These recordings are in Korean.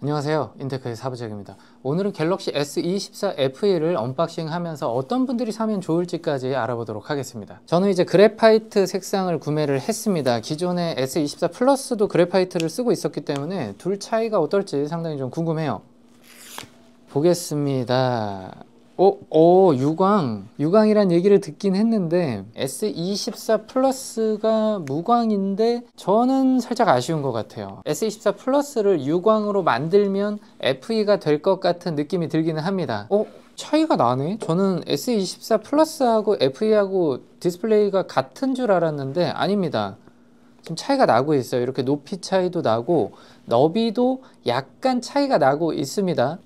안녕하세요, 인테크의 사부작입니다. 오늘은 갤럭시 S24 FE를 언박싱 하면서 어떤 분들이 사면 좋을지까지 알아보도록 하겠습니다. 저는 이제 그래파이트 색상을 구매를 했습니다. 기존의 S24 플러스도 그래파이트를 쓰고 있었기 때문에 둘 차이가 어떨지 상당히 좀 궁금해요. 보겠습니다. 유광이란 얘기를 듣긴 했는데 S24 플러스가 무광인데 저는 살짝 아쉬운 것 같아요. S24 플러스를 유광으로 만들면 FE가 될 것 같은 느낌이 들기는 합니다. 차이가 나네? 저는 S24 플러스하고 FE하고 디스플레이가 같은 줄 알았는데 아닙니다. 지금 차이가 나고 있어요. 이렇게 높이 차이도 나고 너비도 약간 차이가 나고 있습니다.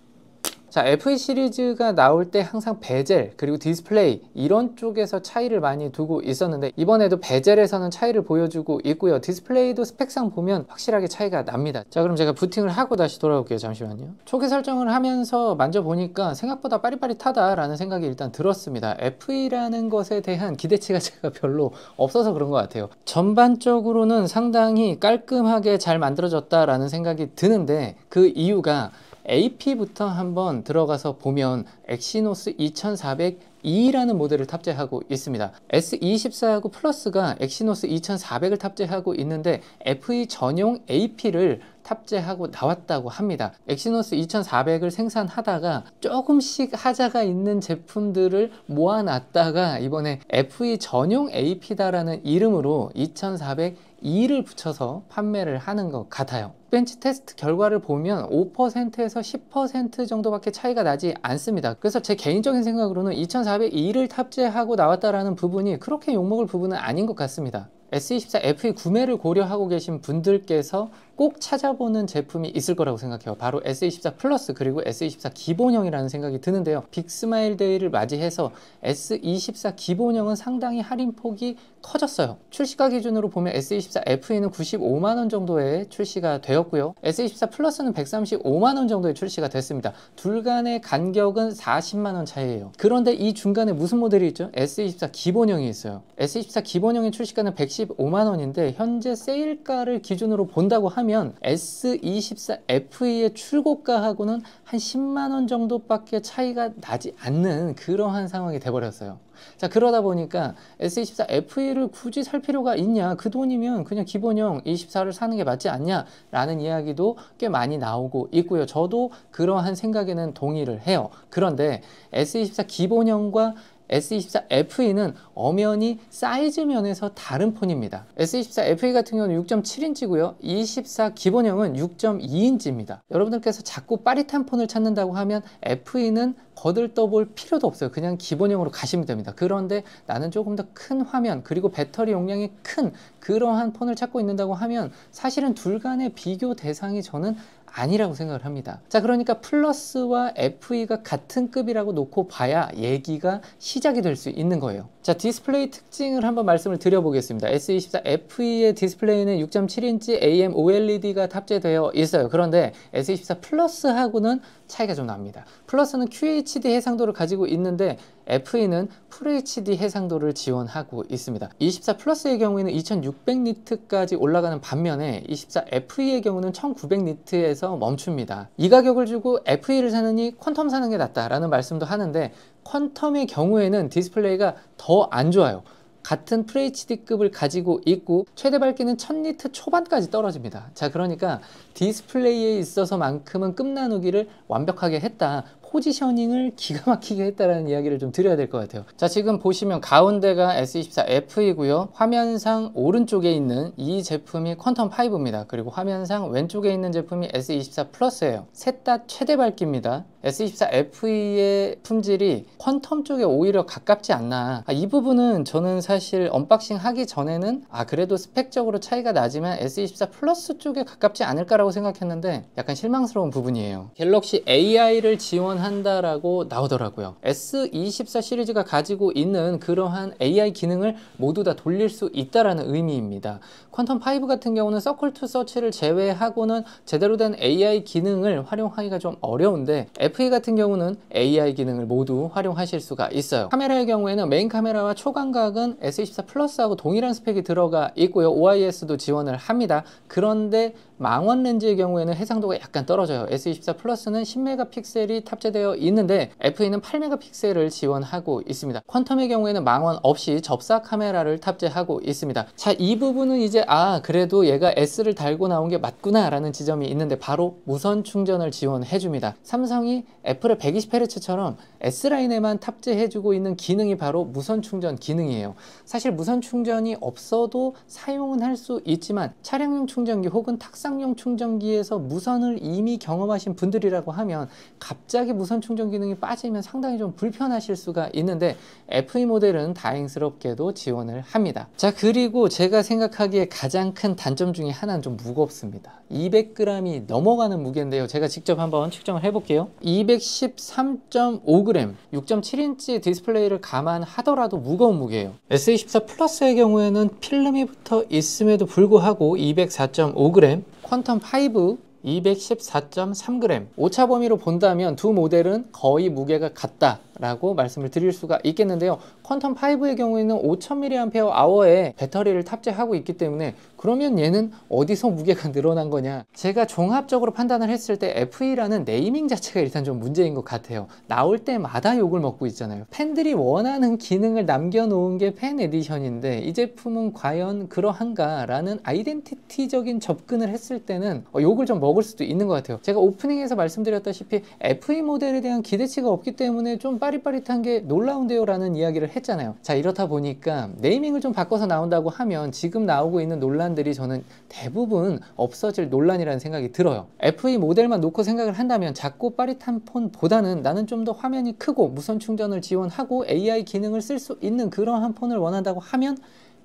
자, FE 시리즈가 나올 때 항상 베젤 그리고 디스플레이 이런 쪽에서 차이를 많이 두고 있었는데 이번에도 베젤에서는 차이를 보여주고 있고요. 디스플레이도 스펙상 보면 확실하게 차이가 납니다. 자, 그럼 제가 부팅을 하고 다시 돌아올게요. 잠시만요. 초기 설정을 하면서 만져보니까 생각보다 빠릿빠릿하다 라는 생각이 일단 들었습니다. FE라는 것에 대한 기대치가 제가 별로 없어서 그런 것 같아요. 전반적으로는 상당히 깔끔하게 잘 만들어졌다 라는 생각이 드는데 그 이유가 AP부터 한번 들어가서 보면 엑시노스 2400E라는 모델을 탑재하고 있습니다. S24하고 플러스가 엑시노스 2400을 탑재하고 있는데 FE 전용 AP를 탑재하고 나왔다고 합니다. 엑시노스 2400을 생산하다가 조금씩 하자가 있는 제품들을 모아놨다가 이번에 FE 전용 AP다라는 이름으로 2400E를 붙여서 판매를 하는 것 같아요. 벤치 테스트 결과를 보면 5%에서 10% 정도밖에 차이가 나지 않습니다. 그래서 제 개인적인 생각으로는 2400E를 탑재하고 나왔다라는 부분이 그렇게 욕먹을 부분은 아닌 것 같습니다. S24 FE 구매를 고려하고 계신 분들께서 꼭 찾아보는 제품이 있을 거라고 생각해요. 바로 S24 플러스 그리고 S24 기본형이라는 생각이 드는데요. 빅스마일 데이를 맞이해서 S24 기본형은 상당히 할인폭이 커졌어요. 출시가 기준으로 보면 S24 FE는 95만원 정도에 출시가 되었고요. S24 플러스는 135만원 정도에 출시가 됐습니다. 둘 간의 간격은 40만원 차이예요. 그런데 이 중간에 무슨 모델이 있죠? S24 기본형이 있어요. S24 기본형의 출시가는 115만원인데 현재 세일가를 기준으로 본다고 하면 S24 FE의 출고가하고는 한 10만원 정도밖에 차이가 나지 않는 그러한 상황이 돼버렸어요. 자, 그러다 보니까 S24 FE를 굳이 살 필요가 있냐, 그 돈이면 그냥 기본형 24를 사는 게 맞지 않냐 라는 이야기도 꽤 많이 나오고 있고요. 저도 그러한 생각에는 동의를 해요. 그런데 S24 기본형과 S24 FE는 엄연히 사이즈 면에서 다른 폰입니다. S24 FE 같은 경우는 6.7인치고요 24 기본형은 6.2인치입니다 여러분들께서 자꾸 빠릿한 폰을 찾는다고 하면 FE는 거들떠볼 필요도 없어요. 그냥 기본형으로 가시면 됩니다. 그런데 나는 조금 더 큰 화면 그리고 배터리 용량이 큰 그러한 폰을 찾고 있는다고 하면 사실은 둘 간의 비교 대상이 저는 아니라고 생각을 합니다. 자, 그러니까 플러스와 FE가 같은 급이라고 놓고 봐야 얘기가 시작이 될 수 있는 거예요. 자, 디스플레이 특징을 한번 말씀을 드려보겠습니다. S24 FE의 디스플레이는 6.7인치 AMOLED가 탑재되어 있어요. 그런데 S24 플러스하고는 차이가 좀 납니다. 플러스는 QHD 해상도를 가지고 있는데 FE는 FHD 해상도를 지원하고 있습니다. 24 플러스의 경우에는 2600니트까지 올라가는 반면에 24 FE의 경우는 1900니트에서 멈춥니다. 이 가격을 주고 FE를 사느니 퀀텀 사는 게 낫다라는 말씀도 하는데 퀀텀의 경우에는 디스플레이가 더 안 좋아요. 같은 FHD급을 가지고 있고 최대 밝기는 1000니트 초반까지 떨어집니다. 자, 그러니까 디스플레이에 있어서만큼은 끝나누기를 완벽하게 했다. 포지셔닝을 기가 막히게 했다라는 이야기를 좀 드려야 될 것 같아요. 자, 지금 보시면 가운데가 S24 FE고요. 화면상 오른쪽에 있는 이 제품이 퀀텀5입니다. 그리고 화면상 왼쪽에 있는 제품이 S24 플러스예요. 셋 다 최대 밝기입니다. S24 FE의 품질이 퀀텀 쪽에 오히려 가깝지 않나. 이 부분은 저는 사실 언박싱 하기 전에는 그래도 스펙적으로 차이가 나지만 S24 플러스 쪽에 가깝지 않을까라고 생각했는데 약간 실망스러운 부분이에요. 갤럭시 AI를 지원한다라고 나오더라고요. S24 시리즈가 가지고 있는 그러한 AI 기능을 모두 다 돌릴 수 있다라는 의미입니다. 퀀텀5 같은 경우는 서클 투 서치를 제외하고는 제대로 된 AI 기능을 활용하기가 좀 어려운데 FE 같은 경우는 AI 기능을 모두 활용하실 수가 있어요. 카메라의 경우에는 메인 카메라와 초광각은 S24 플러스하고 동일한 스펙이 들어가 있고요. OIS도 지원을 합니다. 그런데 망원 렌즈의 경우에는 해상도가 약간 떨어져요. S24 플러스는 10메가픽셀이 탑재되어 있는데 FE는 8메가픽셀을 지원하고 있습니다. 퀀텀의 경우에는 망원 없이 접사 카메라를 탑재하고 있습니다. 자, 이 부분은 이제 그래도 얘가 S를 달고 나온 게 맞구나 라는 지점이 있는데, 바로 무선 충전을 지원해 줍니다. 삼성이 애플의 120Hz처럼 S라인에만 탑재해주고 있는 기능이 바로 무선 충전 기능이에요. 사실 무선 충전이 없어도 사용은 할 수 있지만 차량용 충전기 혹은 탁상용 충전기에서 무선을 이미 경험하신 분들이라고 하면 갑자기 무선 충전 기능이 빠지면 상당히 좀 불편하실 수가 있는데, FE 모델은 다행스럽게도 지원을 합니다. 자, 그리고 제가 생각하기에 가장 큰 단점 중에 하나는 좀 무겁습니다. 200g이 넘어가는 무게인데요. 제가 직접 한번 측정을 해볼게요. 213.5g, 6.7인치 디스플레이를 감안하더라도 무거운 무게예요. S24 플러스의 경우에는 필름이 붙어 있음에도 불구하고 204.5g, 퀀텀5 214.3g, 오차 범위로 본다면 두 모델은 거의 무게가 같다라고 말씀을 드릴 수가 있겠는데요. 퀀텀5의 경우에는 5000mAh의 배터리를 탑재하고 있기 때문에 그러면 얘는 어디서 무게가 늘어난 거냐, 제가 종합적으로 판단을 했을 때 FE라는 네이밍 자체가 일단 좀 문제인 것 같아요. 나올 때마다 욕을 먹고 있잖아요. 팬들이 원하는 기능을 남겨놓은 게 팬 에디션인데 이 제품은 과연 그러한가 라는 아이덴티티적인 접근을 했을 때는 욕을 좀 먹을 수도 있는 것 같아요. 제가 오프닝에서 말씀드렸다시피 FE 모델에 대한 기대치가 없기 때문에 좀 빠릿빠릿한 게 놀라운데요 라는 이야기를 했잖아요. 자, 이렇다 보니까 네이밍을 좀 바꿔서 나온다고 하면 지금 나오고 있는 논란들이 저는 대부분 없어질 논란이라는 생각이 들어요. FE 모델만 놓고 생각을 한다면 작고 빠릿한 폰보다는 나는 좀 더 화면이 크고 무선 충전을 지원하고 AI 기능을 쓸 수 있는 그러한 폰을 원한다고 하면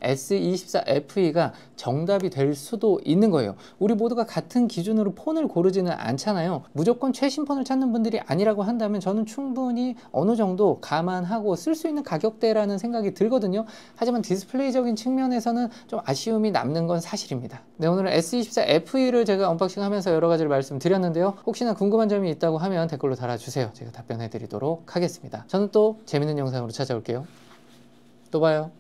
S24 FE가 정답이 될 수도 있는 거예요. 우리 모두가 같은 기준으로 폰을 고르지는 않잖아요. 무조건 최신 폰을 찾는 분들이 아니라고 한다면 저는 충분히 어느 정도 감안하고 쓸 수 있는 가격대라는 생각이 들거든요. 하지만 디스플레이적인 측면에서는 좀 아쉬움이 남는 건 사실입니다. 네, 오늘은 S24 FE를 제가 언박싱 하면서 여러 가지를 말씀드렸는데요. 혹시나 궁금한 점이 있다고 하면 댓글로 달아주세요. 제가 답변해 드리도록 하겠습니다. 저는 또 재밌는 영상으로 찾아올게요. 또 봐요.